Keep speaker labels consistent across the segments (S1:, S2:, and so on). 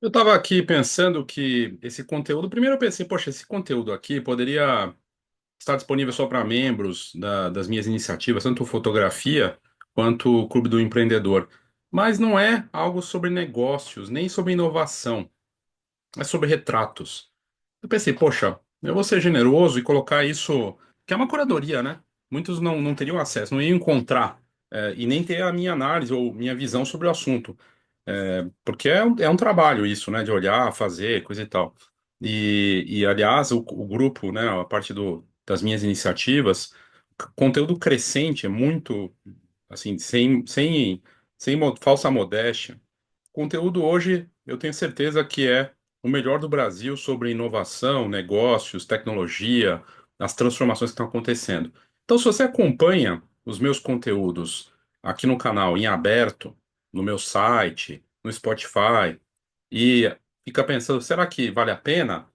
S1: Eu estava aqui pensando que esse conteúdo. Primeiro eu pensei, poxa, esse conteúdo aqui poderia estar disponível só para membros das minhas iniciativas, tanto fotografia quanto o Clube do Empreendedor. Mas não é algo sobre negócios, nem sobre inovação, é sobre retratos. Eu pensei, poxa, eu vou ser generoso e colocar isso, que é uma curadoria, né? Muitos não teriam acesso, não iam encontrar, e nem ter a minha análise ou minha visão sobre o assunto. Porque é um trabalho isso, né? De olhar, fazer, coisa e tal. Aliás, o grupo, né? A parte das minhas iniciativas, conteúdo crescente, é muito, assim, sem falsa modéstia. Conteúdo hoje, eu tenho certeza que é o melhor do Brasil sobre inovação, negócios, tecnologia, as transformações que estão acontecendo. Então, se você acompanha os meus conteúdos aqui no canal em aberto, no meu site, no Spotify, e fica pensando, será que vale a pena?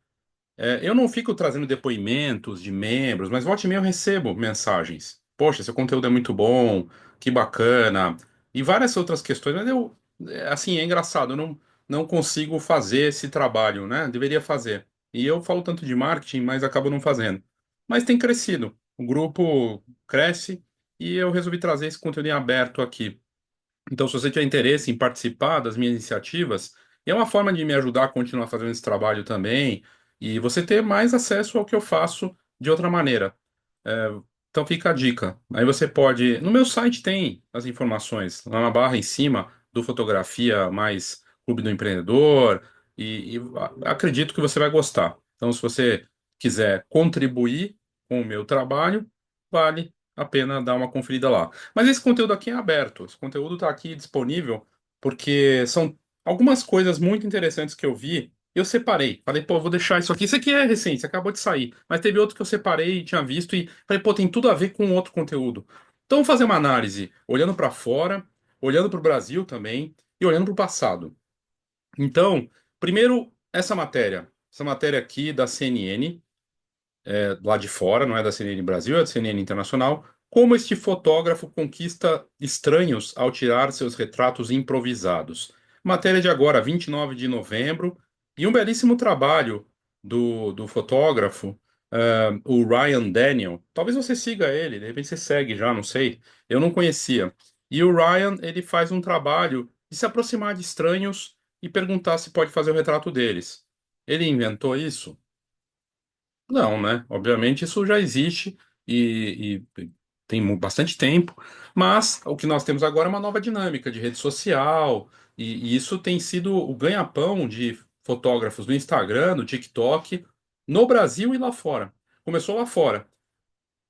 S1: Eu não fico trazendo depoimentos de membros, mas volta e meia eu recebo mensagens. Poxa, seu conteúdo é muito bom, que bacana. E várias outras questões, mas assim, é engraçado, eu não consigo fazer esse trabalho, né? Deveria fazer. E eu falo tanto de marketing, mas acabo não fazendo. Mas tem crescido. O grupo cresce e eu resolvi trazer esse conteúdo em aberto aqui. Então, se você tiver interesse em participar das minhas iniciativas, é uma forma de me ajudar a continuar fazendo esse trabalho também, e você ter mais acesso ao que eu faço de outra maneira. É, então fica a dica. Aí você pode. No meu site tem as informações, lá na barra em cima do Fotografia mais Clube do Empreendedor, acredito que você vai gostar. Então, se você quiser contribuir com o meu trabalho, vale a pena dar uma conferida lá. Mas esse conteúdo aqui é aberto, esse conteúdo está aqui disponível porque são algumas coisas muito interessantes que eu vi. Eu separei, falei, pô, vou deixar isso aqui. Isso aqui é recente, acabou de sair. Mas teve outro que eu separei e tinha visto e falei, pô, tem tudo a ver com outro conteúdo. Então, vamos fazer uma análise olhando para fora, olhando para o Brasil também e olhando para o passado. Então, primeiro, essa matéria aqui da CNN, lá de fora, não é da CNN Brasil, é da CNN Internacional. Como este fotógrafo conquista estranhos ao tirar seus retratos improvisados. Matéria de agora, 29 de novembro, e um belíssimo trabalho do fotógrafo, o Ryan Daniel. Talvez você siga ele, de repente você segue já, não sei. Eu não conhecia. E o Ryan, ele faz um trabalho de se aproximar de estranhos e perguntar se pode fazer o retrato deles. Ele inventou isso? Não, né? Obviamente isso já existe e tem bastante tempo, mas o que nós temos agora é uma nova dinâmica de rede social, e isso tem sido o ganha-pão de fotógrafos do Instagram, do TikTok, no Brasil e lá fora. Começou lá fora.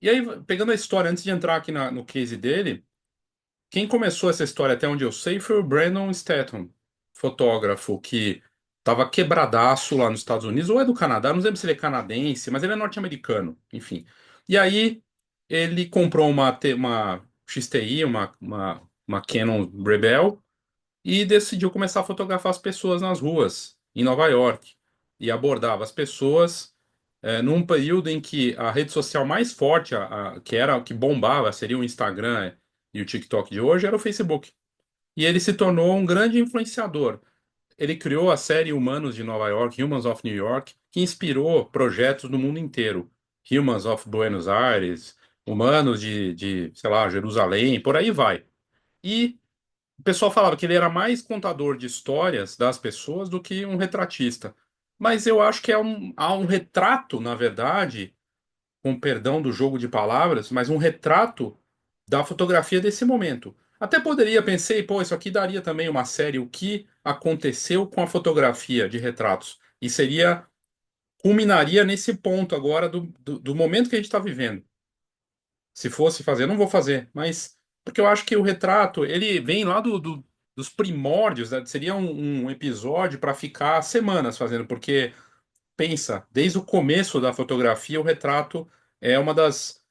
S1: E aí, pegando a história, antes de entrar aqui no case dele, quem começou essa história, até onde eu sei, foi o Brandon Statham, fotógrafo que estava quebradaço lá nos Estados Unidos, ou é do Canadá, não lembro se ele é canadense, mas ele é norte-americano, enfim. E aí ele comprou uma XTI, uma Canon Rebel, e decidiu começar a fotografar as pessoas nas ruas, em Nova York. E abordava as pessoas num período em que a rede social mais forte, que era o que bombava, seria o Instagram e o TikTok de hoje, era o Facebook. E ele se tornou um grande influenciador. Ele criou a série Humanos de Nova York, Humans of New York, que inspirou projetos do mundo inteiro. Humans of Buenos Aires, Humanos sei lá, Jerusalém, por aí vai. E o pessoal falava que ele era mais contador de histórias das pessoas do que um retratista. Mas eu acho que há um retrato, na verdade, com perdão do jogo de palavras, mas um retrato da fotografia desse momento. Até poderia, pensei, pô, isso aqui daria também uma série, o que aconteceu com a fotografia de retratos. E culminaria nesse ponto agora do momento que a gente está vivendo. Se fosse fazer, eu não vou fazer, mas porque eu acho que o retrato, ele vem lá dos primórdios, né? Seria um episódio para ficar semanas fazendo, porque pensa, desde o começo da fotografia, o retrato é uma das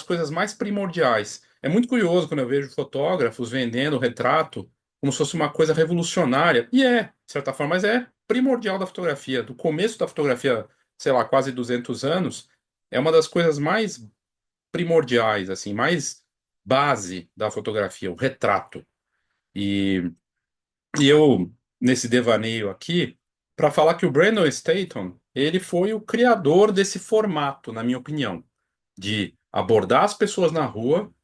S1: coisas mais primordiais. É muito curioso quando eu vejo fotógrafos vendendo o retrato como se fosse uma coisa revolucionária. E é, de certa forma, mas é primordial da fotografia. Do começo da fotografia, sei lá, quase 200 anos, é uma das coisas mais primordiais, assim, mais base da fotografia, o retrato. E, e eu, nesse devaneio aqui, para falar que o Brandon Staton, ele foi o criador desse formato, na minha opinião, de abordar as pessoas na rua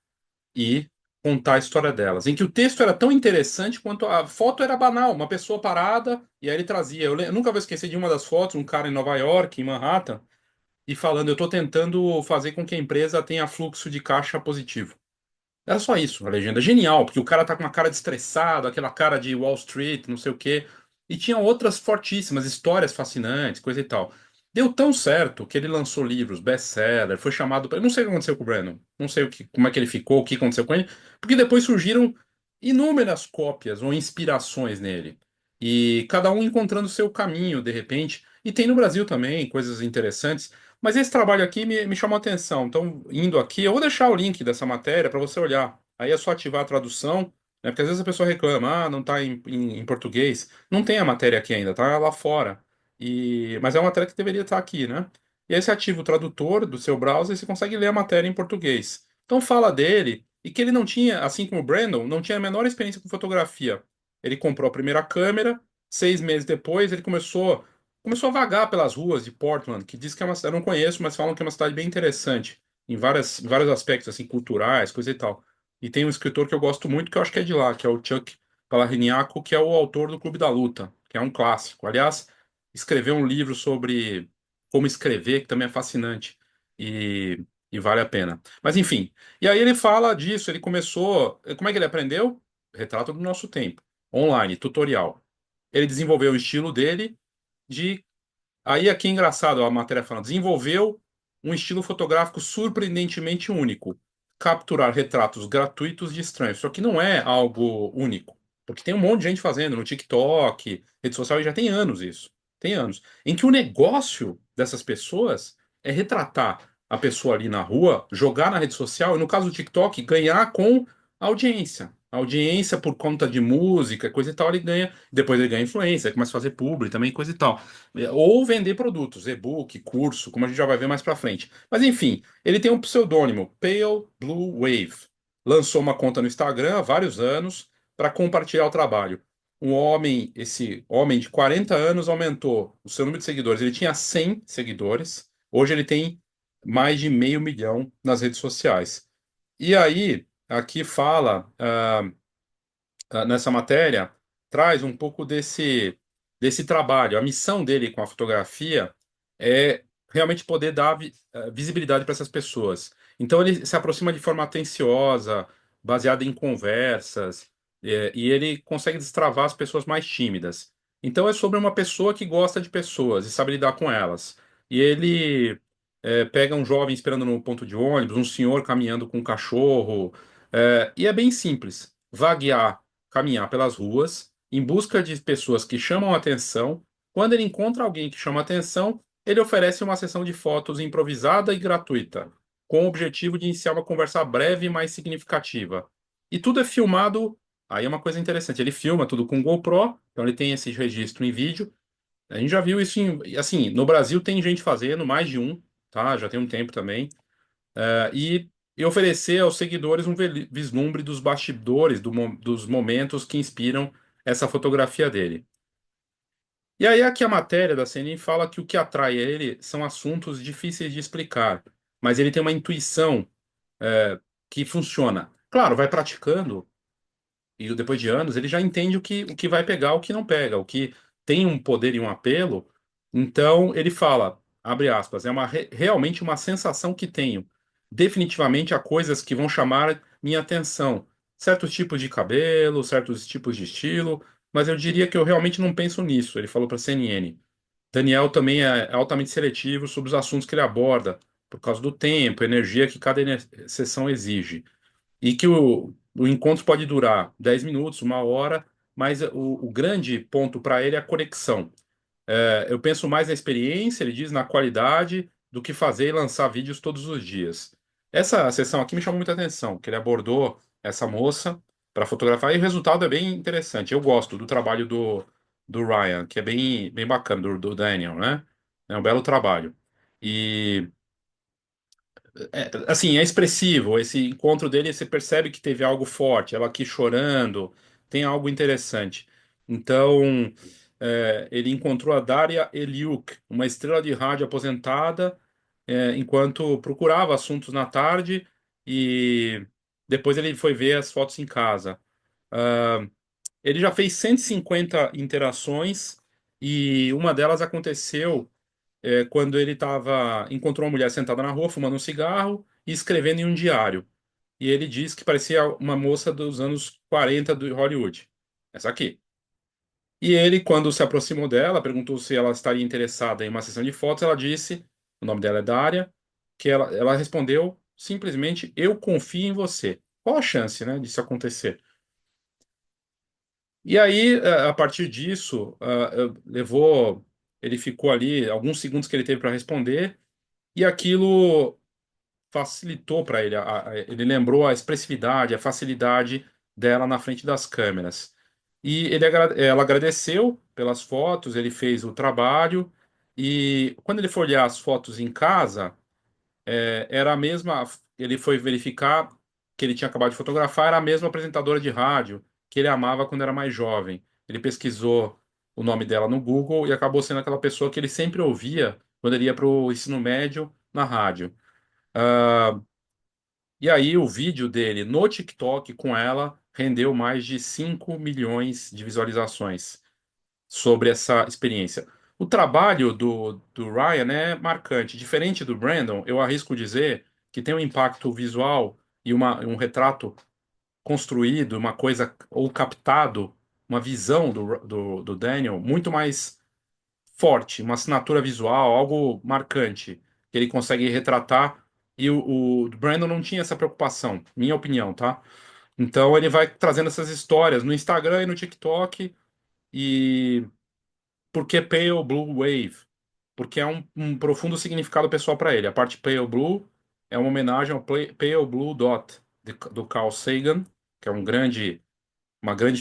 S1: e contar a história delas, em que o texto era tão interessante quanto a foto era banal, uma pessoa parada, e aí ele trazia. Eu nunca vou esquecer de uma das fotos, um cara em Nova York, em Manhattan, e falando: eu estou tentando fazer com que a empresa tenha fluxo de caixa positivo. Era só isso, a legenda. Genial, porque o cara tá com uma cara de estressado, aquela cara de Wall Street, não sei o quê. E tinha outras fortíssimas, histórias fascinantes, coisa e tal. Deu tão certo que ele lançou livros, best-seller, foi chamado para. Eu não sei o que aconteceu com o Brandon, não sei como é que ele ficou, o que aconteceu com ele, porque depois surgiram inúmeras cópias ou inspirações nele. E cada um encontrando o seu caminho, de repente. E tem no Brasil também coisas interessantes. Mas esse trabalho aqui me chamou a atenção. Então, indo aqui, eu vou deixar o link dessa matéria para você olhar. Aí é só ativar a tradução, né? Porque às vezes a pessoa reclama, não está em português. Não tem a matéria aqui ainda, tá lá fora. Mas é uma matéria que deveria estar aqui, né? E aí você ativa o tradutor do seu browser e você consegue ler a matéria em português. Então fala dele e que ele não tinha, assim como o Brandon, não tinha a menor experiência com fotografia. Ele comprou a primeira câmera, 6 meses depois ele começou a vagar pelas ruas de Portland, que diz que é uma cidade, eu não conheço, mas falam que é uma cidade bem interessante, em vários aspectos, assim, culturais, coisa e tal. E tem um escritor que eu gosto muito, que eu acho que é de lá, que é o Chuck Palahniuk, que é o autor do Clube da Luta, que é um clássico. Aliás, escreveu um livro sobre como escrever, que também é fascinante e, e vale a pena. Mas enfim, e aí ele fala disso, ele começou, como é que ele aprendeu? Retrato do nosso tempo, online, tutorial. Ele desenvolveu o estilo dele de. Aí aqui é engraçado a matéria falando, desenvolveu um estilo fotográfico surpreendentemente único, capturar retratos gratuitos de estranhos. Só que não é algo único, porque tem um monte de gente fazendo no TikTok, rede social, e já tem anos isso. Tem anos. Em que o negócio dessas pessoas é retratar a pessoa ali na rua, jogar na rede social, e no caso do TikTok, ganhar com audiência. Audiência por conta de música, coisa e tal, ele ganha. Depois ele ganha influência, começa a fazer publi também, coisa e tal. Ou vender produtos, e-book, curso, como a gente já vai ver mais pra frente. Mas enfim, ele tem um pseudônimo, Pale Blue Wave. Lançou uma conta no Instagram há vários anos para compartilhar o trabalho. Esse homem de 40 anos aumentou o seu número de seguidores. Ele tinha 100 seguidores, hoje ele tem mais de meio milhão nas redes sociais. E aí, aqui fala. Nessa matéria, traz um pouco desse trabalho. A missão dele com a fotografia é realmente poder dar visibilidade para essas pessoas. Então, ele se aproxima de forma atenciosa, baseada em conversas, e ele consegue destravar as pessoas mais tímidas. Então, é sobre uma pessoa que gosta de pessoas e sabe lidar com elas. E ele pega um jovem esperando no ponto de ônibus, um senhor caminhando com um cachorro, e é bem simples. Vaguear, caminhar pelas ruas em busca de pessoas que chamam a atenção. Quando ele encontra alguém que chama a atenção, ele oferece uma sessão de fotos improvisada e gratuita, com o objetivo de iniciar uma conversa breve, mas significativa. E tudo é filmado. Aí é uma coisa interessante, ele filma tudo com GoPro, então ele tem esse registro em vídeo. A gente já viu isso assim, no Brasil tem gente fazendo, mais de um, tá? Já tem um tempo também. E oferecer aos seguidores um vislumbre dos bastidores, dos momentos que inspiram essa fotografia dele. E aí aqui a matéria da CNN fala que o que atrai ele são assuntos difíceis de explicar, mas ele tem uma intuição que funciona. Claro, vai praticando e depois de anos ele já entende o que vai pegar, o que não pega, o que tem um poder e um apelo. Então ele fala, abre aspas, é realmente uma sensação que tenho. Definitivamente há coisas que vão chamar minha atenção. Certos tipos de cabelo, certos tipos de estilo, mas eu diria que eu realmente não penso nisso, ele falou para a CNN. Daniel também é altamente seletivo sobre os assuntos que ele aborda, por causa do tempo, energia que cada sessão exige. E que o encontro pode durar 10 minutos, uma hora, mas o grande ponto para ele é a conexão. Eu penso mais na experiência, ele diz, na qualidade, do que fazer e lançar vídeos todos os dias. Essa sessão aqui me chamou muita atenção, que ele abordou essa moça para fotografar, e o resultado é bem interessante. Eu gosto do trabalho do Ryan, que é bem bacana, do Daniel, né? É um belo trabalho. E assim, é expressivo. Esse encontro dele, você percebe que teve algo forte. Ela aqui chorando, tem algo interessante. Então, ele encontrou a Daria Eliuk, uma estrela de rádio aposentada, enquanto procurava assuntos na tarde e depois ele foi ver as fotos em casa. Ah, ele já fez 150 interações e uma delas aconteceu quando ele encontrou uma mulher sentada na rua fumando um cigarro e escrevendo em um diário. E ele disse que parecia uma moça dos anos 40 do Hollywood. Essa aqui. E ele, quando se aproximou dela, perguntou se ela estaria interessada em uma sessão de fotos. Ela disse, o nome dela é Dária, que ela respondeu simplesmente: Eu confio em você. Qual a chance, né, disso acontecer? E aí, a partir disso, levou. Ele ficou ali alguns segundos que ele teve para responder, e aquilo facilitou para ele. Ele lembrou a expressividade, a facilidade dela na frente das câmeras. E ela agradeceu pelas fotos, ele fez o trabalho, e quando ele foi olhar as fotos em casa, era a mesma. Ele foi verificar que ele tinha acabado de fotografar, era a mesma apresentadora de rádio que ele amava quando era mais jovem. Ele pesquisou o nome dela no Google e acabou sendo aquela pessoa que ele sempre ouvia quando ele ia para o ensino médio na rádio. Ah, e aí o vídeo dele no TikTok com ela rendeu mais de 5 milhões de visualizações sobre essa experiência. O trabalho do Ryan é marcante. Diferente do Brandon, eu arrisco dizer que tem um impacto visual e um retrato construído, uma coisa ou captado, uma visão do Daniel muito mais forte, uma assinatura visual, algo marcante, que ele consegue retratar. E o Brandon não tinha essa preocupação, minha opinião, tá? Então ele vai trazendo essas histórias no Instagram e no TikTok. E por que Pale Blue Wave? Porque é um profundo significado pessoal para ele. A parte Pale Blue é uma homenagem ao Pale Blue Dot do Carl Sagan, que é uma grande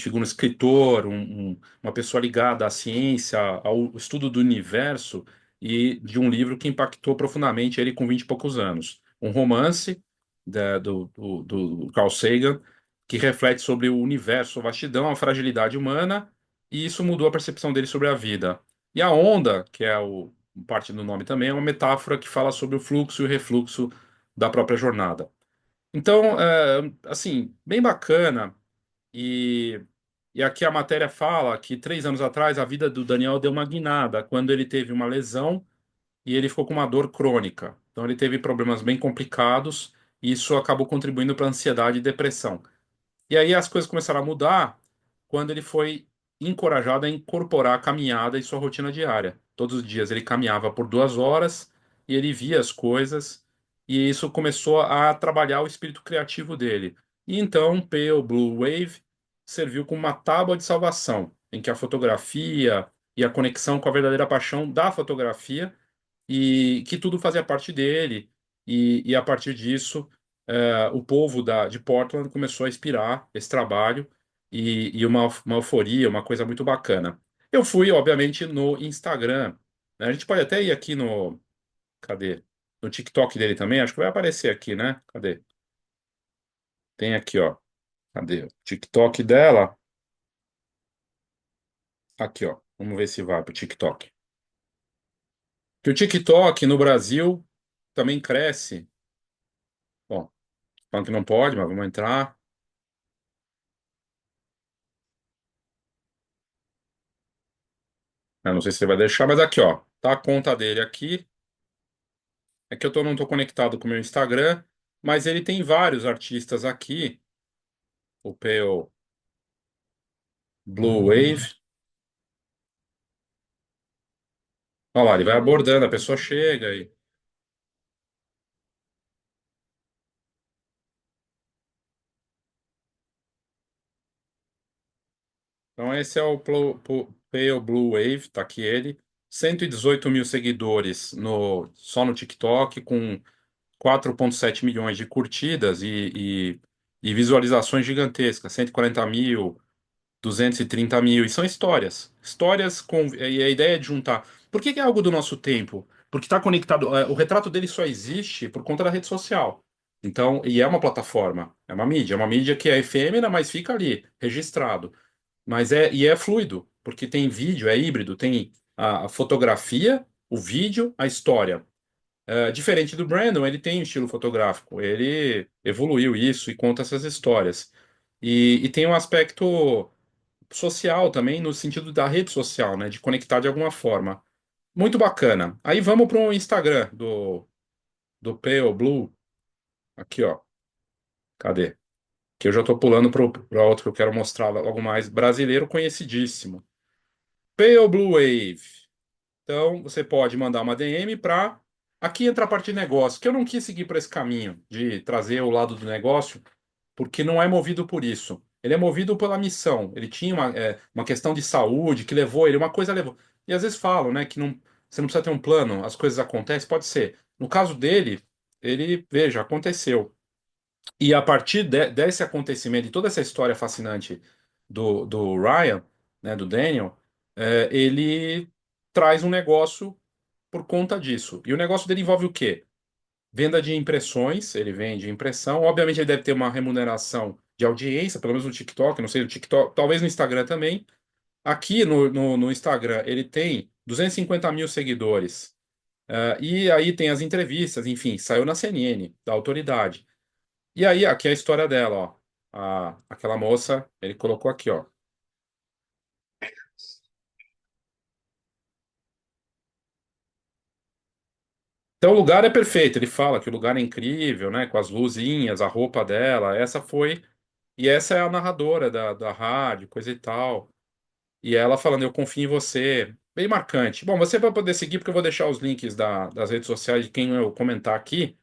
S1: figura, um escritor, uma pessoa ligada à ciência, ao estudo do universo e de um livro que impactou profundamente ele com 20 e poucos anos. Um romance do Carl Sagan que reflete sobre o universo, a vastidão, a fragilidade humana, e isso mudou a percepção dele sobre a vida. E a onda, que é parte do nome também, é uma metáfora que fala sobre o fluxo e o refluxo da própria jornada. Então, assim, bem bacana. E, e aqui a matéria fala que 3 anos atrás a vida do Daniel deu uma guinada quando ele teve uma lesão e ele ficou com uma dor crônica. Então ele teve problemas bem complicados e isso acabou contribuindo para ansiedade e depressão. E aí as coisas começaram a mudar quando ele foi encorajado a incorporar a caminhada em sua rotina diária. Todos os dias ele caminhava por 2 horas e ele via as coisas, e isso começou a trabalhar o espírito criativo dele. E então Pale Blue Wave serviu como uma tábua de salvação, em que a fotografia e a conexão com a verdadeira paixão da fotografia e que tudo fazia parte dele. E a partir disso, o povo de Portland começou a inspirar esse trabalho e uma euforia, uma coisa muito bacana. Eu fui, obviamente, no Instagram, né? A gente pode até ir aqui no. Cadê? No TikTok dele também, acho que vai aparecer aqui, né? Cadê? Tem aqui, ó. Cadê? O TikTok dela. Aqui, ó. Vamos ver se vai pro TikTok. Que o TikTok no Brasil também cresce. Bom, falando que não pode, mas vamos entrar. Eu não sei se ele vai deixar, mas aqui, ó. Tá a conta dele aqui. É que não tô conectado com o meu Instagram, mas ele tem vários artistas aqui. O Pale Blue Wave. Olha lá, ele vai abordando, a pessoa chega e. Então, esse é o Pale Blue Wave, tá aqui ele. 118 mil seguidores só no TikTok, com 4,7 milhões de curtidas e visualizações gigantescas, 140 mil, 230 mil, e são histórias. Histórias com. E a ideia é de juntar. Por que que é algo do nosso tempo? Porque está conectado. O retrato dele só existe por conta da rede social. Então, e é uma plataforma, é uma mídia que é efêmera, mas fica ali, registrado. E é fluido, porque tem vídeo, é híbrido, tem a fotografia, o vídeo, a história. Diferente do Brandon, ele tem um estilo fotográfico, ele evoluiu isso e conta essas histórias. E tem um aspecto social também, no sentido da rede social, né? De conectar de alguma forma. Muito bacana. Aí vamos para o Instagram do Pale Blue. Aqui, ó. Cadê? Que eu já estou pulando para outro que eu quero mostrar logo mais. Brasileiro conhecidíssimo. Pale Blue Wave. Então, você pode mandar uma DM para. Aqui entra a parte de negócio, que eu não quis seguir por esse caminho de trazer o lado do negócio, porque não é movido por isso. Ele é movido pela missão. Ele tinha uma questão de saúde que levou ele, uma coisa levou. E às vezes falam, né, que não, você não precisa ter um plano, as coisas acontecem, pode ser. No caso dele, ele, veja, aconteceu. E a partir desse acontecimento, e toda essa história fascinante do Ryan, né, do Daniel, ele traz um negócio por conta disso. E o negócio dele envolve o quê? Venda de impressões, ele vende impressão. Obviamente, ele deve ter uma remuneração de audiência, pelo menos no TikTok, não sei, no TikTok, talvez no Instagram também. Aqui no Instagram, ele tem 250 mil seguidores. E aí tem as entrevistas, enfim, saiu na CNN, da autoridade. E aí, aqui é a história dela, ó. Aquela moça, ele colocou aqui, ó. Então, o lugar é perfeito. Ele fala que o lugar é incrível, né? Com as luzinhas, a roupa dela. Essa foi. E essa é a narradora da rádio, coisa e tal. E ela falando, eu confio em você. Bem marcante. Bom, você vai poder seguir, porque eu vou deixar os links das redes sociais de quem eu comentar aqui.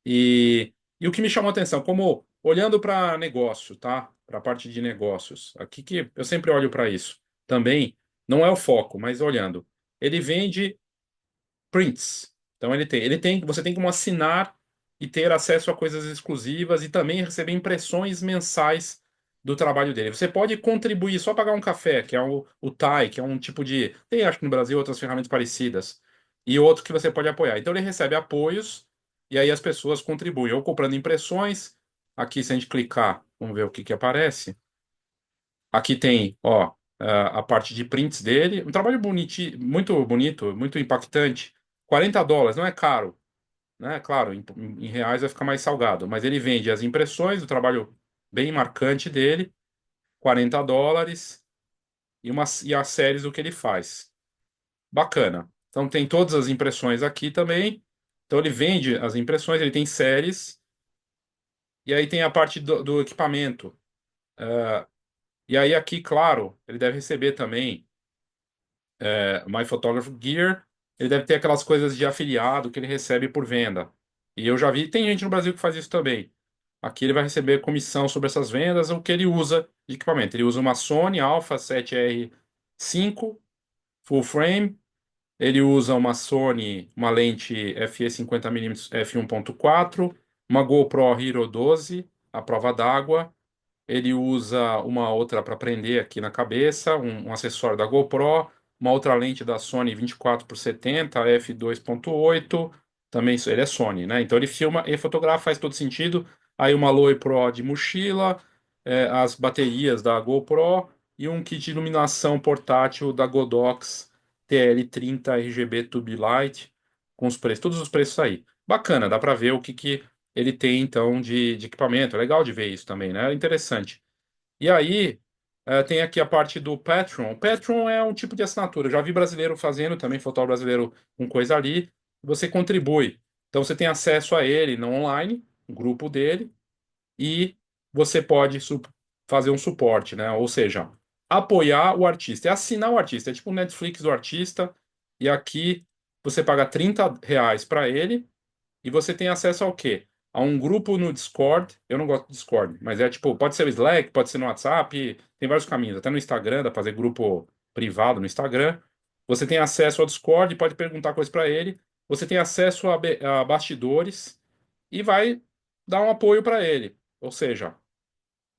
S1: E o que me chamou a atenção, como olhando para negócio, tá? Para a parte de negócios. Aqui que eu sempre olho para isso. Também não é o foco, mas olhando. Ele vende prints. Então você tem como assinar e ter acesso a coisas exclusivas e também receber impressões mensais do trabalho dele. Você pode contribuir só pagar um café, que é o TAI, que é um tipo de. Tem, acho que no Brasil, outras ferramentas parecidas. E outro que você pode apoiar. Então ele recebe apoios e aí as pessoas contribuem, ou comprando impressões. Aqui, se a gente clicar, vamos ver o que aparece. Aqui tem, ó, a parte de prints dele. Um trabalho muito bonito, muito impactante. US$ 40, não é caro, né? Claro, em reais vai ficar mais salgado, mas ele vende as impressões, o trabalho bem marcante dele, US$ 40, e as séries do que ele faz. Bacana. Então tem todas as impressões aqui também. Então ele vende as impressões, ele tem séries, e aí tem a parte do equipamento. E aí aqui, claro, ele deve receber também My Photography Gear, ele deve ter aquelas coisas de afiliado que ele recebe por venda. E eu já vi, tem gente no Brasil que faz isso também. Aqui ele vai receber comissão sobre essas vendas, o que ele usa de equipamento. Ele usa uma Sony Alpha 7R5 full frame, ele usa uma Sony, uma lente FE 50 mm f1.4, uma GoPro Hero 12 à prova d'água, ele usa uma outra para prender aqui na cabeça, um acessório da GoPro, uma outra lente da Sony 24x70 f2.8. Também ele é Sony, né? Então ele filma e fotografa, faz todo sentido. Aí uma Loe Pro de mochila, as baterias da GoPro e um kit de iluminação portátil da Godox TL30 RGB Tube Light, com os preços, todos os preços aí. Bacana, dá para ver o que ele tem então de equipamento. É legal de ver isso também, né? É interessante. E aí, tem aqui a parte do Patreon. O Patreon é um tipo de assinatura. Eu já vi brasileiro fazendo também, fotógrafo brasileiro com coisa ali. Você contribui. Então você tem acesso a ele no online, o grupo dele, e você pode fazer um suporte, né? Ou seja, apoiar o artista. É assinar o artista. É tipo o Netflix do artista. E aqui você paga R$ 30 para ele e você tem acesso ao quê? A um grupo no Discord. Eu não gosto do Discord, mas é tipo, pode ser o Slack, pode ser no WhatsApp, tem vários caminhos. Até no Instagram, dá pra fazer grupo privado no Instagram. Você tem acesso ao Discord, pode perguntar coisas para ele. Você tem acesso a bastidores e vai dar um apoio para ele. Ou seja,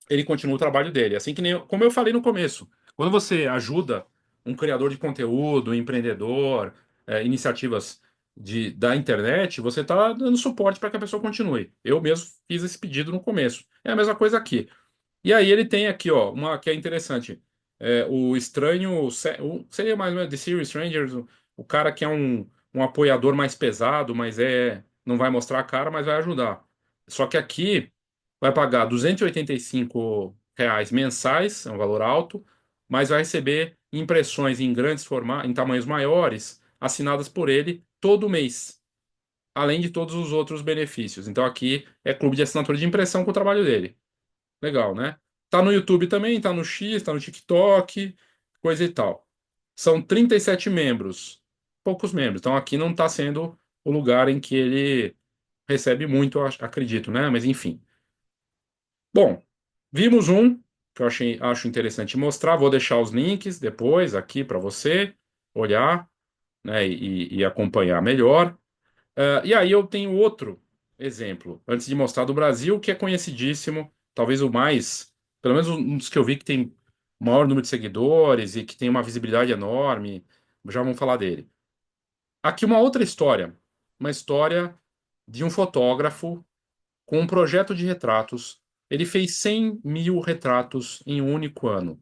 S1: ele continua o trabalho dele. Assim que nem, como eu falei no começo, quando você ajuda um criador de conteúdo, um empreendedor, iniciativas da internet, você está dando suporte para que a pessoa continue. Eu mesmo fiz esse pedido no começo. É a mesma coisa aqui. E aí ele tem aqui, ó, uma que é interessante. o estranho seria mais ou menos The Serious Strangers, o cara que é um apoiador mais pesado, mas não vai mostrar a cara, mas vai ajudar. Só que aqui vai pagar R$ 285 mensais, é um valor alto, mas vai receber impressões em grandes formatos, em tamanhos maiores, assinadas por ele todo mês, além de todos os outros benefícios. Então aqui é clube de assinatura de impressão com o trabalho dele. Legal, né? Tá no YouTube também, tá no X, tá no TikTok, coisa e tal. São 37 membros, poucos membros. Então aqui não está sendo o lugar em que ele recebe muito, eu acredito, né? Mas enfim. Bom, vimos um que eu acho interessante mostrar. Vou deixar os links depois aqui para você olhar, né, e acompanhar melhor. E aí eu tenho outro exemplo, antes de mostrar do Brasil, que é conhecidíssimo, talvez o mais, pelo menos um dos que eu vi que tem o maior número de seguidores e que tem uma visibilidade enorme. Já vamos falar dele. Aqui uma outra história, uma história de um fotógrafo com um projeto de retratos. Ele fez 100 mil retratos em um único ano.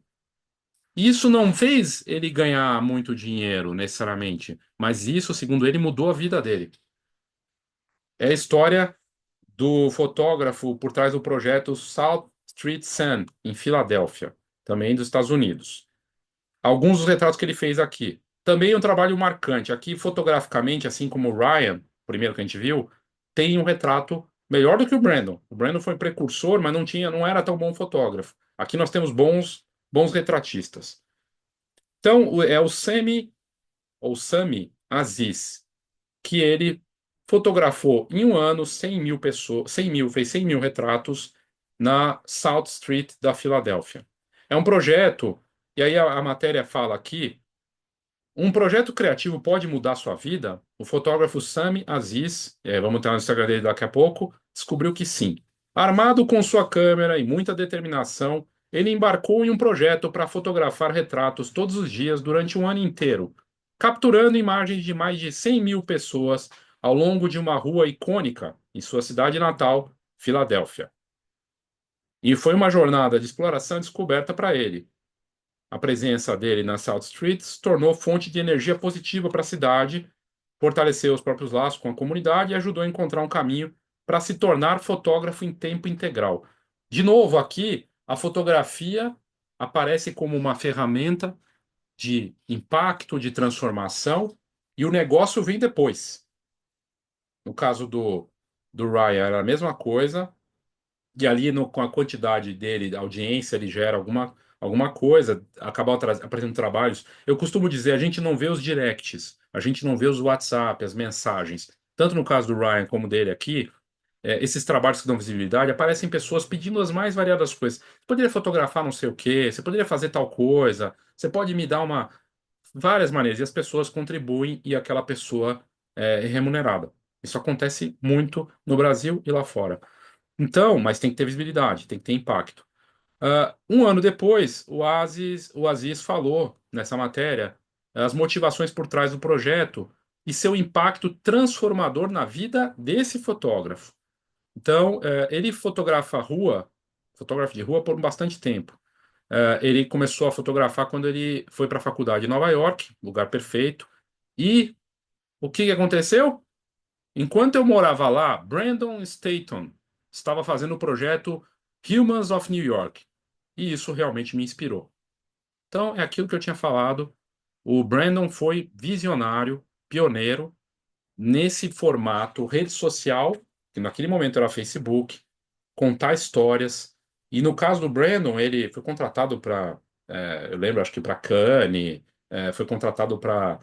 S1: Isso não fez ele ganhar muito dinheiro, necessariamente, mas isso, segundo ele, mudou a vida dele. É a história do fotógrafo por trás do projeto South Street Sun, em Filadélfia, também dos Estados Unidos. Alguns dos retratos que ele fez aqui. Também um trabalho marcante. Aqui, fotograficamente, assim como o Ryan, primeiro que a gente viu, tem um retrato melhor do que o Brandon. O Brandon foi precursor, mas não era tão bom fotógrafo. Aqui nós temos bons retratistas. Então, é o Sami Aziz, que ele fotografou em um ano 100 mil pessoas, 100 mil, fez 100 mil retratos na South Street da Filadélfia. É um projeto, e aí a matéria fala aqui, um projeto criativo pode mudar sua vida? O fotógrafo Sami Aziz, vamos entrar no Instagram dele daqui a pouco, descobriu que sim. Armado com sua câmera e muita determinação, ele embarcou em um projeto para fotografar retratos todos os dias durante um ano inteiro, capturando imagens de mais de 100 mil pessoas ao longo de uma rua icônica em sua cidade natal, Filadélfia. E foi uma jornada de exploração e descoberta para ele. A presença dele na South Street se tornou fonte de energia positiva para a cidade, fortaleceu os próprios laços com a comunidade e ajudou a encontrar um caminho para se tornar fotógrafo em tempo integral. De novo, aqui, a fotografia aparece como uma ferramenta de impacto, de transformação, e o negócio vem depois. No caso do Ryan, era a mesma coisa, e ali com a quantidade dele, da audiência, ele gera alguma coisa, acaba apresentando trabalhos. Eu costumo dizer, a gente não vê os directs, a gente não vê os WhatsApp, as mensagens. Tanto no caso do Ryan como dele aqui, esses trabalhos que dão visibilidade, aparecem pessoas pedindo as mais variadas coisas. Você poderia fotografar não sei o quê, você poderia fazer tal coisa, você pode me dar várias maneiras, e as pessoas contribuem e aquela pessoa é remunerada. Isso acontece muito no Brasil e lá fora. Então, mas tem que ter visibilidade, tem que ter impacto. Um ano depois, o Aziz falou nessa matéria as motivações por trás do projeto e seu impacto transformador na vida desse fotógrafo. Então, ele fotógrafo de rua por bastante tempo. Ele começou a fotografar quando ele foi para a faculdade em Nova York, lugar perfeito. E o que que aconteceu? Enquanto eu morava lá, Brandon Staton estava fazendo o projeto Humans of New York. E isso realmente me inspirou. Então, é aquilo que eu tinha falado. O Brandon foi visionário, pioneiro nesse formato rede social, que naquele momento era Facebook, contar histórias. E no caso do Brandon, ele foi contratado para, eu lembro, acho que para Cannes, foi contratado para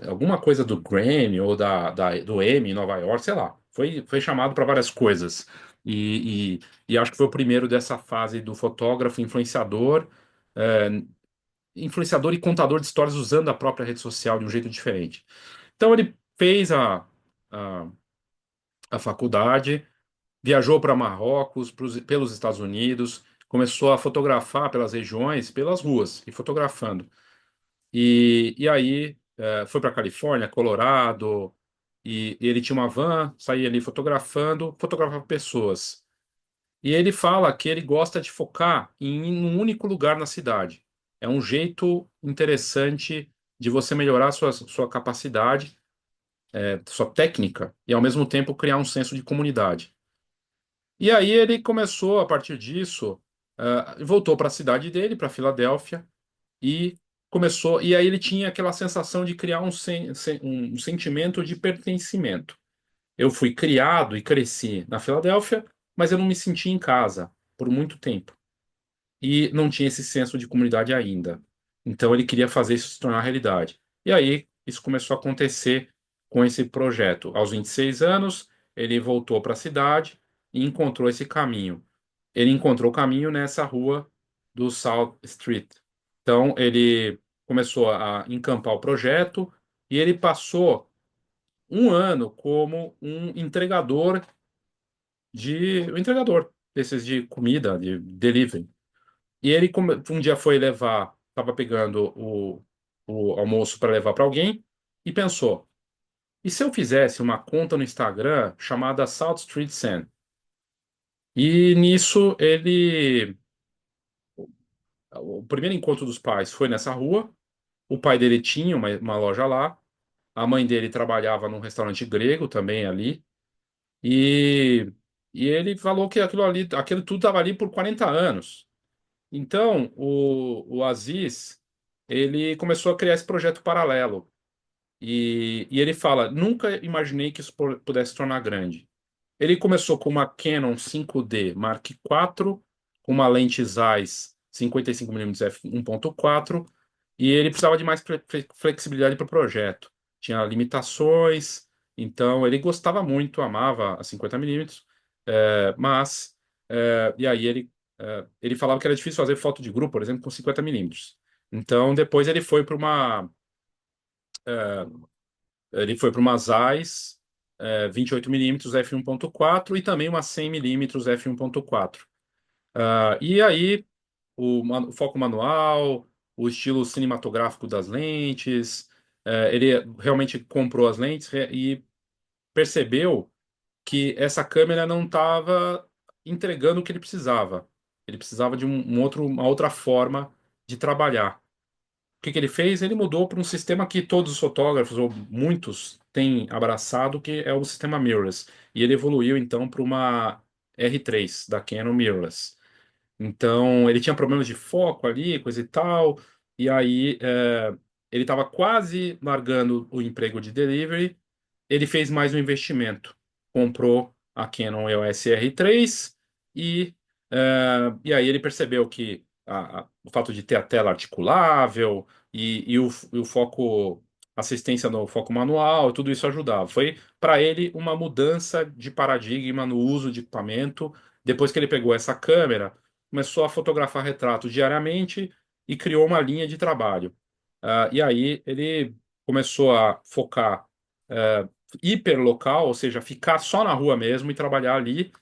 S1: alguma coisa do Grammy ou do Emmy em Nova York, sei lá. Foi chamado para várias coisas. E acho que foi o primeiro dessa fase do fotógrafo é, influenciador e contador de histórias usando a própria rede social de um jeito diferente. Então ele fez a, a faculdade, viajou para Marrocos, pelos Estados Unidos, começou a fotografar pelas regiões, pelas ruas, e fotografando. E aí foi para Califórnia, Colorado, e ele tinha uma van, saía ali fotografava pessoas. E ele fala que ele gosta de focar em um único lugar na cidade. é um jeito interessante de você melhorar sua capacidade, sua técnica, e ao mesmo tempo criar um senso de comunidade. E aí ele começou, a partir disso, voltou para a cidade dele, para Filadélfia, e começou. E aí ele tinha aquela sensação de criar um sentimento de pertencimento. Eu fui criado e cresci na Filadélfia, mas eu não me senti em casa por muito tempo. E não tinha esse senso de comunidade ainda. Então ele queria fazer isso se tornar realidade. E aí isso começou a acontecer com esse projeto. Aos 26 anos, ele voltou para a cidade e encontrou esse caminho. Ele encontrou o caminho nessa rua do South Street. Então ele começou a encampar o projeto e ele passou um ano como um entregador desses de comida, de delivery. E ele um dia foi levar, estava pegando o almoço para levar para alguém e pensou: e se eu fizesse uma conta no Instagram chamada South Street Sen? E nisso o primeiro encontro dos pais foi nessa rua. O pai dele tinha uma loja lá. A mãe dele trabalhava num restaurante grego também ali. E, e ele falou que aquilo tudo estava ali por 40 anos. Então, o Aziz, ele começou a criar esse projeto paralelo. E ele fala, nunca imaginei que isso pudesse se tornar grande. Ele começou com uma Canon 5D Mark IV, com uma lente Zeiss 55 mm f1.4, e ele precisava de mais flexibilidade para o projeto. Tinha limitações, então ele gostava muito, amava a 50 mm, mas e aí ele falava que era difícil fazer foto de grupo, por exemplo, com 50 mm. Então depois ele foi para uma Zeiss 28 mm f1.4 e também uma 100 mm f1.4. E aí o foco manual, o estilo cinematográfico das lentes, ele realmente comprou as lentes e percebeu que essa câmera não estava entregando o que ele precisava. Ele precisava de uma outra forma de trabalhar. O que que ele fez? Ele mudou para um sistema que todos os fotógrafos, ou muitos, têm abraçado, que é o sistema mirrorless. E ele evoluiu, então, para uma R3 da Canon mirrorless. Então, ele tinha problemas de foco ali, coisa e tal, e aí ele estava quase largando o emprego de delivery. Ele fez mais um investimento, comprou a Canon EOS R3 e aí ele percebeu que o fato de ter a tela articulável e o foco, assistência no foco manual, tudo isso ajudava. Foi para ele uma mudança de paradigma no uso de equipamento. Depois que ele pegou essa câmera, começou a fotografar retratos diariamente e criou uma linha de trabalho. E aí ele começou a focar hiperlocal, ou seja, ficar só na rua mesmo e trabalhar ali.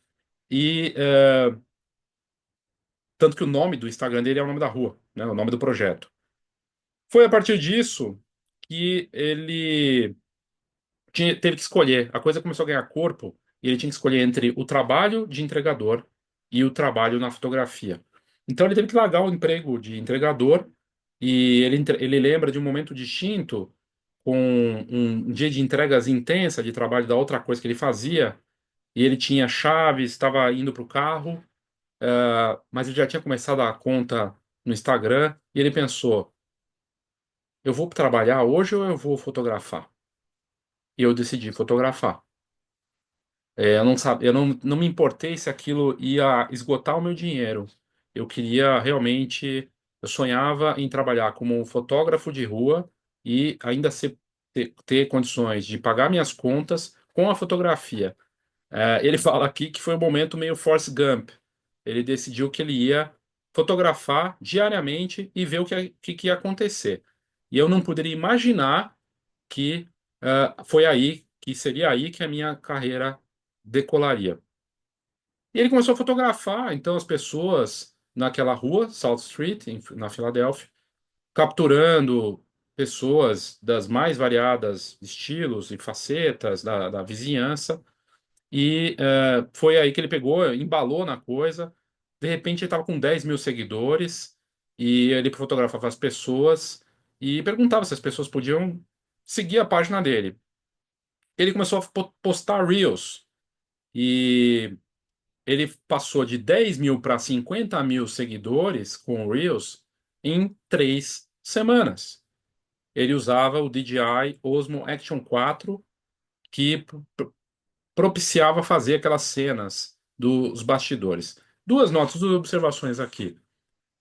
S1: E tanto que o nome do Instagram dele é o nome da rua, né, o nome do projeto. Foi a partir disso que ele teve que escolher. A coisa começou a ganhar corpo e ele tinha que escolher entre o trabalho de entregador e o trabalho na fotografia. Então ele teve que largar o emprego de entregador e ele lembra de um momento distinto com um dia de entregas intensa de trabalho da outra coisa que ele fazia e ele tinha chaves, estava indo para o carro, mas ele já tinha começado a conta no Instagram e ele pensou: eu vou trabalhar hoje ou eu vou fotografar? E eu decidi fotografar. Eu não me importei se aquilo ia esgotar o meu dinheiro. Eu queria realmente, eu sonhava em trabalhar como um fotógrafo de rua e ainda ter condições de pagar minhas contas com a fotografia. Ele fala aqui que foi um momento meio Forrest Gump. Ele decidiu que ele ia fotografar diariamente e ver que ia acontecer. E eu não poderia imaginar que foi aí, que seria aí que a minha carreira decolaria. E ele começou a fotografar, então, as pessoas naquela rua, South Street, na Filadélfia, capturando pessoas das mais variadas estilos e facetas da vizinhança. E foi aí que ele pegou, embalou na coisa. De repente, ele estava com 10 mil seguidores. e ele fotografava as pessoas e perguntava se as pessoas podiam seguir a página dele. Ele começou a postar Reels e ele passou de 10 mil para 50 mil seguidores com o Reels em 3 semanas. Ele usava o DJI Osmo Action 4, que propiciava fazer aquelas cenas dos bastidores. Duas notas, duas observações aqui.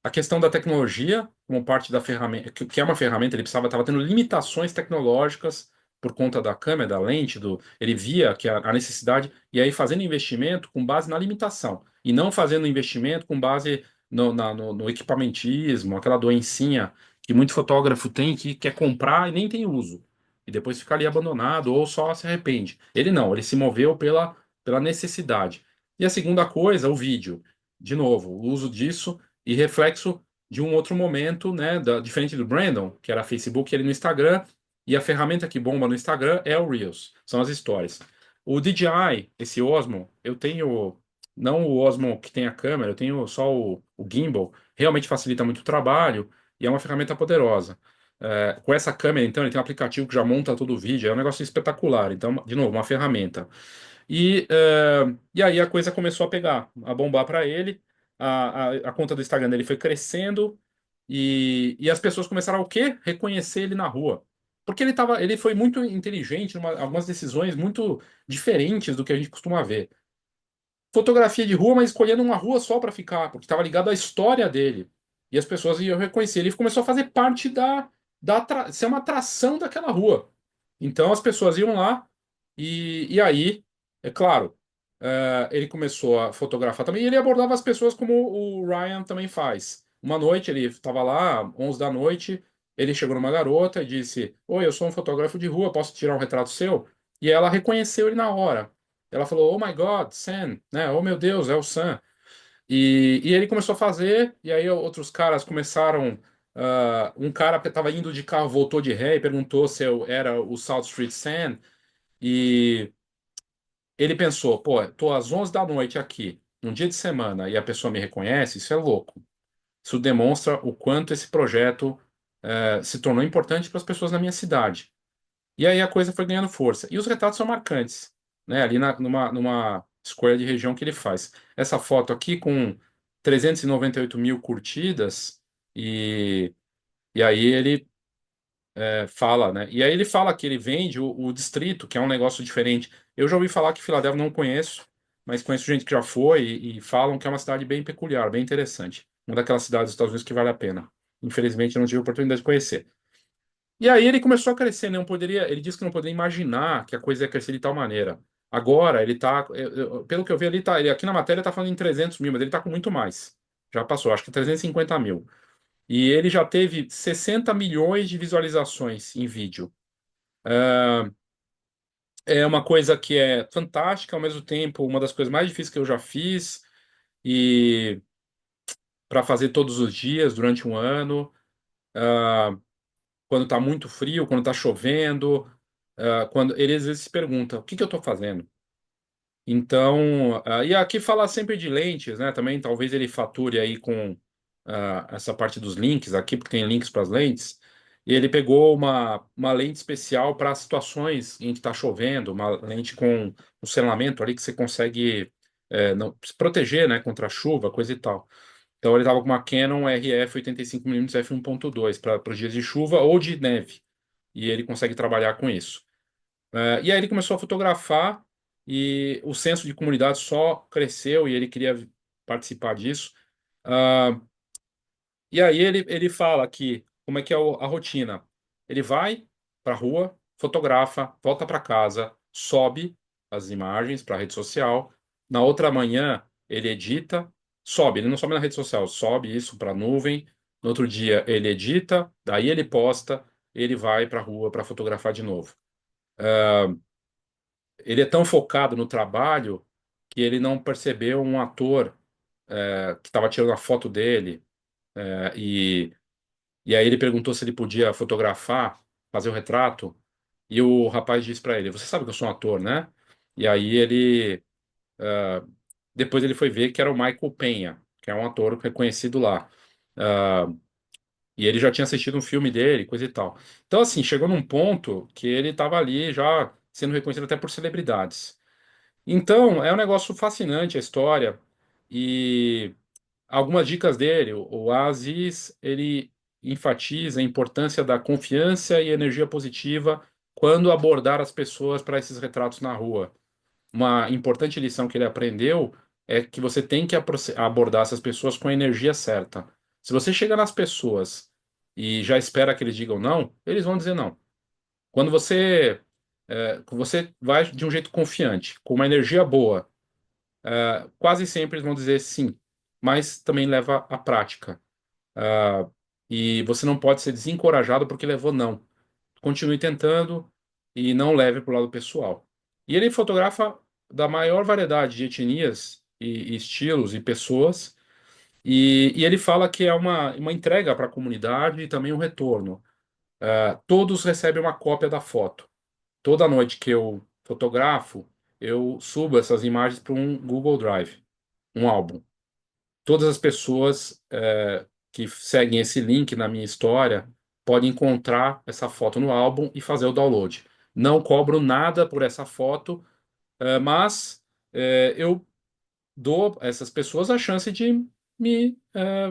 S1: A questão da tecnologia, como parte da ferramenta, que é uma ferramenta, ele estava tendo limitações tecnológicas por conta da câmera, da lente, ele via que a necessidade, e aí fazendo investimento com base na limitação, e não fazendo investimento com base no equipamentismo, aquela doencinha que muito fotógrafo tem que quer comprar e nem tem uso, e depois fica ali abandonado ou só se arrepende. Ele não, ele se moveu pela necessidade. E a segunda coisa, o vídeo. De novo, o uso disso e reflexo de um outro momento, né, diferente do Brandon, que era Facebook, ele no Instagram, e a ferramenta que bomba no Instagram é o Reels, são as stories. O DJI, esse Osmo, eu tenho, não o Osmo que tem a câmera, eu tenho só o gimbal, realmente facilita muito o trabalho e é uma ferramenta poderosa. Com essa câmera, então, ele tem um aplicativo que já monta todo o vídeo, é um negócio espetacular. Então, de novo, uma ferramenta. E aí a coisa começou a pegar, a bombar para ele. A conta do Instagram dele foi crescendo e as pessoas começaram a o quê? Reconhecer ele na rua. Porque ele foi muito inteligente em algumas decisões muito diferentes do que a gente costuma ver. Fotografia de rua, mas escolhendo uma rua só para ficar, porque estava ligado à história dele. E as pessoas iam reconhecer. Ele começou a fazer parte ser uma atração daquela rua. Então as pessoas iam lá e aí, é claro, ele começou a fotografar também. E ele abordava as pessoas como o Ryan também faz. Uma noite ele estava lá, 11 da noite, ele chegou numa garota e disse: Oi, eu sou um fotógrafo de rua, posso tirar um retrato seu? E ela reconheceu ele na hora. Ela falou, Oh my God, Sam, né? Oh meu Deus, é o Sam. E ele começou a fazer, e aí outros caras começaram. Um cara que estava indo de carro voltou de ré e perguntou se eu era o South Street Sam. E ele pensou, pô, tô às 11 da noite aqui, num dia de semana, e a pessoa me reconhece, isso é louco. Isso demonstra o quanto esse projeto se tornou importante para as pessoas na minha cidade. E aí a coisa foi ganhando força. E os retratos são marcantes, né? Ali numa escolha de região que ele faz. Essa foto aqui com 398 mil curtidas, e, e aí ele fala, né? E aí ele fala que ele vende o distrito, que é um negócio diferente. Eu já ouvi falar que Filadélfia não conheço, mas conheço gente que já foi e falam que é uma cidade bem peculiar, bem interessante. Uma daquelas cidades dos Estados Unidos que vale a pena. Infelizmente, eu não tive a oportunidade de conhecer. E aí ele começou a crescer, né? Não poderia, ele disse que não poderia imaginar que a coisa ia crescer de tal maneira. Agora, ele tá, pelo que eu vi, ele aqui na matéria tá falando em 300 mil, mas ele tá com muito mais. Já passou, acho que 350 mil. E ele já teve 60 milhões de visualizações em vídeo. É uma coisa que é fantástica, ao mesmo tempo, uma das coisas mais difíceis que eu já fiz, e para fazer todos os dias, durante um ano, quando tá muito frio, quando tá chovendo, quando ele às vezes se pergunta, o que que eu estou fazendo? Então, e aqui fala sempre de lentes, né? Também talvez ele fature aí com essa parte dos links aqui, porque tem links para as lentes. E ele pegou uma lente especial para situações em que está chovendo, uma lente com um selamento ali que você consegue se proteger, né, contra a chuva, coisa e tal. Então ele estava com uma Canon RF 85mm f1.2 para os dias de chuva ou de neve. E ele consegue trabalhar com isso. E aí ele começou a fotografar e o senso de comunidade só cresceu e ele queria participar disso. Ah, e aí ele fala que como é que é a rotina. Ele vai para a rua, fotografa, volta para casa, sobe as imagens para a rede social. Na outra manhã ele edita, sobe. Ele não sobe na rede social, sobe isso para a nuvem. No outro dia ele edita, daí ele posta, ele vai para a rua para fotografar de novo. Ele é tão focado no trabalho que ele não percebeu um ator que estava tirando a foto dele é, e, e aí ele perguntou se ele podia fotografar, fazer o retrato e o rapaz disse para ele: Você sabe que eu sou um ator, né? E aí depois ele foi ver que era o Michael Penha, que é um ator reconhecido lá. E ele já tinha assistido um filme dele, coisa e tal. Então, assim, chegou num ponto que ele estava ali já sendo reconhecido até por celebridades. Então, é um negócio fascinante a história. E algumas dicas dele. O Aziz, ele enfatiza a importância da confiança e energia positiva quando abordar as pessoas para esses retratos na rua. Uma importante lição que ele aprendeu é que você tem que abordar essas pessoas com a energia certa. Se você chega nas pessoas e já espera que eles digam não, eles vão dizer não. Quando você vai de um jeito confiante, com uma energia boa, quase sempre eles vão dizer sim, mas também leva à prática. Ah, e você não pode ser desencorajado porque levou não. Continue tentando e não leve para o lado pessoal. E ele fotografa da maior variedade de etnias e estilos e pessoas, e ele fala que é uma entrega para a comunidade e também um retorno. Todos recebem uma cópia da foto. Toda noite que eu fotografo, eu subo essas imagens para um Google Drive, um álbum. Todas as pessoas que seguem esse link na minha história podem encontrar essa foto no álbum e fazer o download. Não cobro nada por essa foto, mas eu dou a essas pessoas a chance de me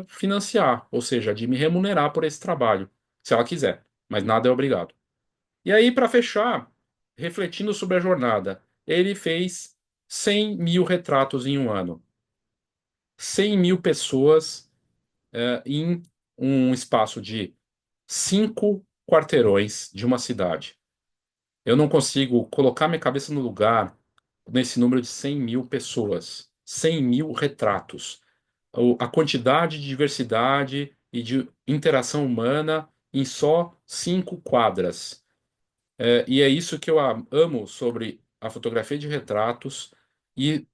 S1: financiar, ou seja, de me remunerar por esse trabalho, se ela quiser, mas nada é obrigado. E aí, para fechar, refletindo sobre a jornada, ele fez 100 mil retratos em um ano. 100 mil pessoas em um espaço de 5 quarteirões de uma cidade. Eu não consigo colocar minha cabeça no lugar nesse número de 100 mil pessoas, 100 mil retratos. A quantidade de diversidade e de interação humana em só 5 quadras. E é isso que eu amo sobre a fotografia de retratos e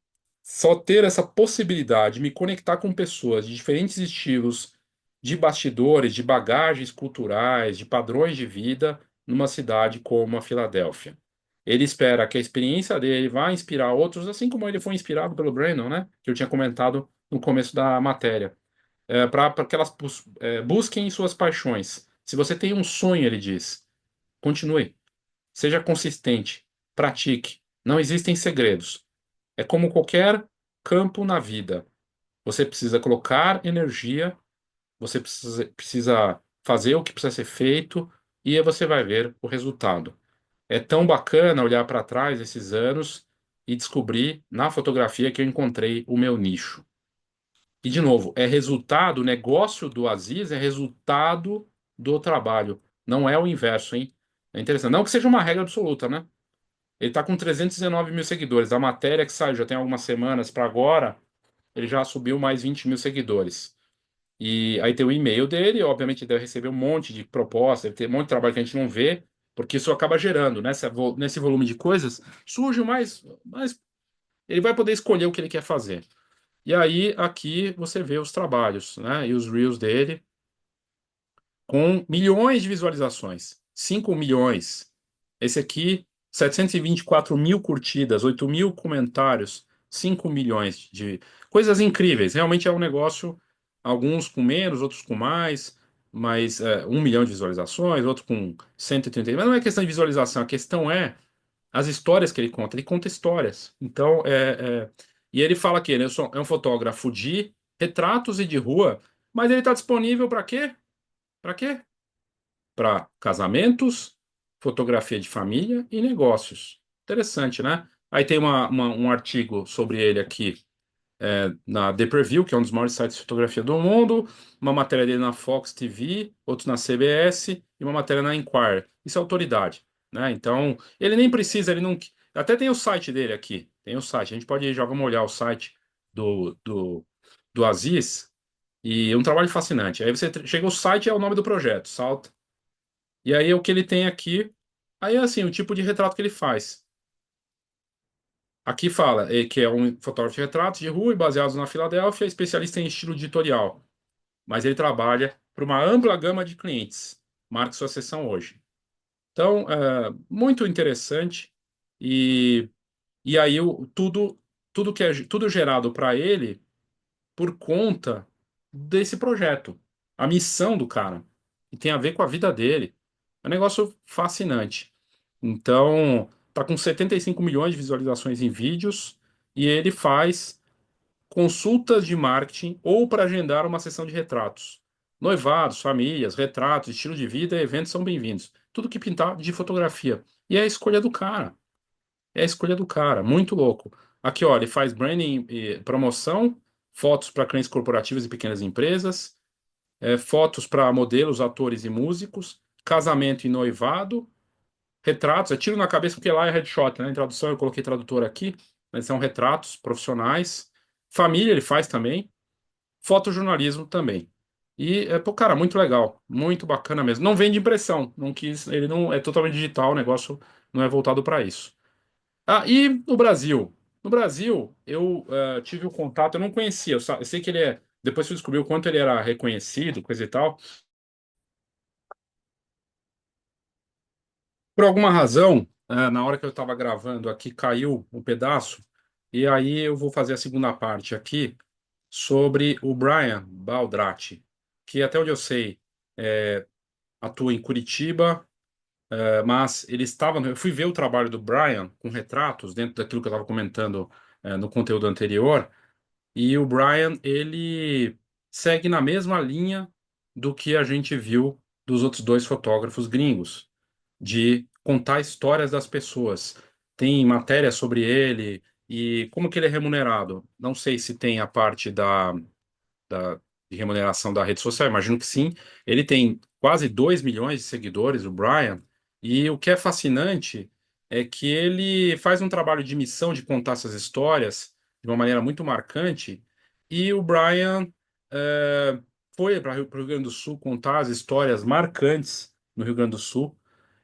S1: só ter essa possibilidade de me conectar com pessoas de diferentes estilos, de bastidores, de bagagens culturais, de padrões de vida numa cidade como a Filadélfia. Ele espera que a experiência dele vá inspirar outros, assim como ele foi inspirado pelo Brandon, né? Que eu tinha comentado no começo da matéria. Para que elas busquem suas paixões. Se você tem um sonho, ele diz, continue. Seja consistente, pratique. Não existem segredos. É como qualquer campo na vida. Você precisa colocar energia, você precisa fazer o que precisa ser feito e aí você vai ver o resultado. É tão bacana olhar para trás esses anos e descobrir na fotografia que eu encontrei o meu nicho. E, de novo, é resultado, o negócio do Aziz é resultado do trabalho. Não é o inverso, hein? É interessante. Não que seja uma regra absoluta, né? Ele está com 319 mil seguidores. A matéria que saiu já tem algumas semanas para agora, ele já subiu mais 20 mil seguidores. E aí tem o e-mail dele, obviamente ele deve receber um monte de propostas, deve ter um monte de trabalho que a gente não vê, porque isso acaba gerando, né? Nesse volume de coisas, surge mais. Ele vai poder escolher o que ele quer fazer. E aí aqui você vê os trabalhos, né? E os reels dele com milhões de visualizações. 5 milhões. Esse aqui, 724 mil curtidas, 8 mil comentários, 5 milhões de coisas incríveis. Realmente é um negócio, alguns com menos, outros com mais, mas 1 milhão de visualizações, outro com 130. Mas não é questão de visualização, a questão é as histórias que ele conta. Ele conta histórias. Então, e ele fala que ele é um fotógrafo de retratos e de rua, mas ele está disponível para quê? Para quê? Para casamentos, fotografia de família e negócios. Interessante, né? Aí tem um artigo sobre ele aqui na The Preview, que é um dos maiores sites de fotografia do mundo, uma matéria dele na Fox TV, outro na CBS e uma matéria na Inquirer. Isso é autoridade, né? Então, ele nem precisa, ele não. Até tem o site dele aqui, tem o site. A gente pode ir, já vamos olhar o site do Aziz, e é um trabalho fascinante. Aí você chega o site, é o nome do projeto, Salt. E aí o que ele tem aqui, aí é assim, o tipo de retrato que ele faz. Aqui fala que é um fotógrafo de retratos de rua e baseados na Filadélfia, especialista em estilo editorial. Mas ele trabalha para uma ampla gama de clientes. Marque sua sessão hoje. Então, muito interessante. E, e aí tudo gerado para ele por conta desse projeto. a missão do cara, e tem a ver com a vida dele. É um negócio fascinante. Então, tá com 75 milhões de visualizações em vídeos, e ele faz consultas de marketing ou para agendar uma sessão de retratos. Noivados, famílias, retratos, estilo de vida e eventos são bem-vindos. Tudo que pintar de fotografia. E é a escolha do cara. É a escolha do cara. Muito louco. Aqui, ó, ele faz branding e promoção, fotos para clientes corporativos e pequenas empresas, fotos para modelos, atores e músicos, casamento e noivado, retratos. É tiro na cabeça porque lá é headshot, né? Em tradução eu coloquei tradutor aqui, mas são retratos profissionais. Família ele faz também. Fotojornalismo também. E, pô, cara, muito legal, muito bacana mesmo. Não vende impressão, não quis, ele não é totalmente digital, o negócio não é voltado para isso. Ah, e no Brasil? No Brasil, eu tive o contato, eu não conhecia, eu sei que ele é. Depois eu descobri o quanto ele era reconhecido, coisa e tal. Por alguma razão, na hora que eu estava gravando aqui, caiu um pedaço, e aí eu vou fazer a segunda parte aqui sobre o Brian Baldrati, que até onde eu sei. Atua em Curitiba, mas ele estava. Eu fui ver o trabalho do Brian com retratos dentro daquilo que eu estava comentando no conteúdo anterior, e o Brian ele segue na mesma linha do que a gente viu dos outros dois fotógrafos gringos, de contar histórias das pessoas. Tem matéria sobre ele e como que ele é remunerado. Não sei se tem a parte de remuneração da rede social? Imagino que sim. Ele tem quase 2 milhões de seguidores, o Brian, e o que é fascinante é que ele faz um trabalho de missão de contar essas histórias de uma maneira muito marcante, e o Brian eh, foi para o Rio Grande do Sul contar as histórias marcantes no Rio Grande do Sul,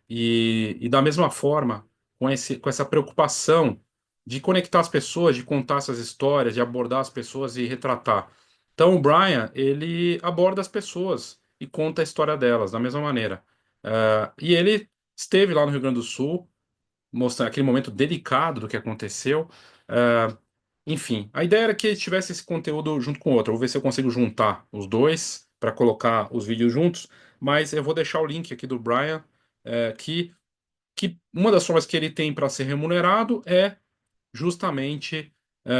S1: e da mesma forma, com essa preocupação de conectar as pessoas, de contar essas histórias, de abordar as pessoas e retratar. Então, o Brian, ele aborda as pessoas e conta a história delas da mesma maneira. E ele esteve lá no Rio Grande do Sul, mostrando aquele momento delicado do que aconteceu. Enfim, a ideia era que ele tivesse esse conteúdo junto com o outro. Eu vou ver se eu consigo juntar os dois para colocar os vídeos juntos, mas eu vou deixar o link aqui do Brian, que uma das formas que ele tem para ser remunerado é justamente.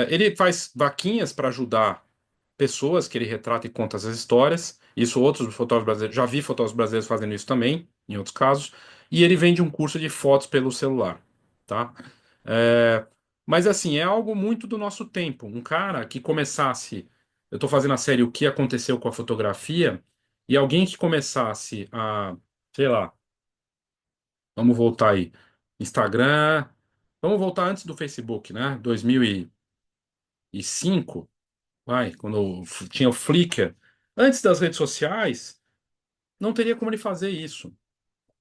S1: Ele faz vaquinhas para ajudar pessoas que ele retrata e conta essas histórias. Isso outros fotógrafos brasileiros, já vi fotógrafos brasileiros fazendo isso também, em outros casos. E ele vende um curso de fotos pelo celular, tá? É, mas assim, é algo muito do nosso tempo. Um cara que começasse, eu estou fazendo a série O que aconteceu com a fotografia, e alguém que começasse a, sei lá, vamos voltar aí, Instagram, vamos voltar antes do Facebook, né? 2005, vai, quando tinha o Flickr. Antes das redes sociais, não teria como ele fazer isso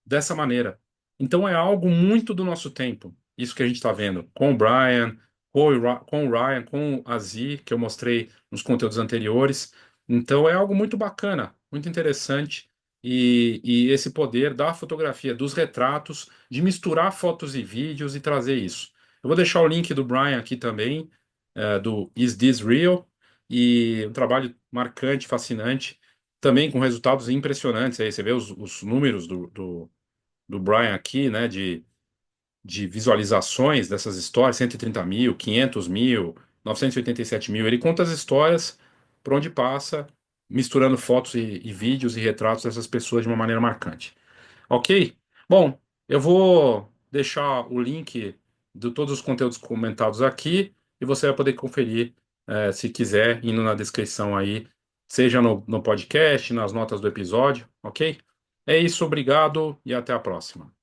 S1: dessa maneira. Então é algo muito do nosso tempo. Isso que a gente está vendo com o Brian, com o Ryan, com a Z, que eu mostrei nos conteúdos anteriores. Então é algo muito bacana, muito interessante. E esse poder da fotografia, dos retratos, de misturar fotos e vídeos e trazer isso. Eu vou deixar o link do Brian aqui também, do Is This Real? E um trabalho marcante, fascinante, também com resultados impressionantes. Aí você vê os números do Brian aqui, né, de visualizações dessas histórias, 130 mil, 500 mil, 987 mil. Ele conta as histórias por onde passa, misturando fotos e vídeos e retratos dessas pessoas de uma maneira marcante. Ok? Bom, eu vou deixar o link de todos os conteúdos comentados aqui e você vai poder conferir, se quiser, indo na descrição aí, seja no podcast, nas notas do episódio, ok? É isso, obrigado e até a próxima.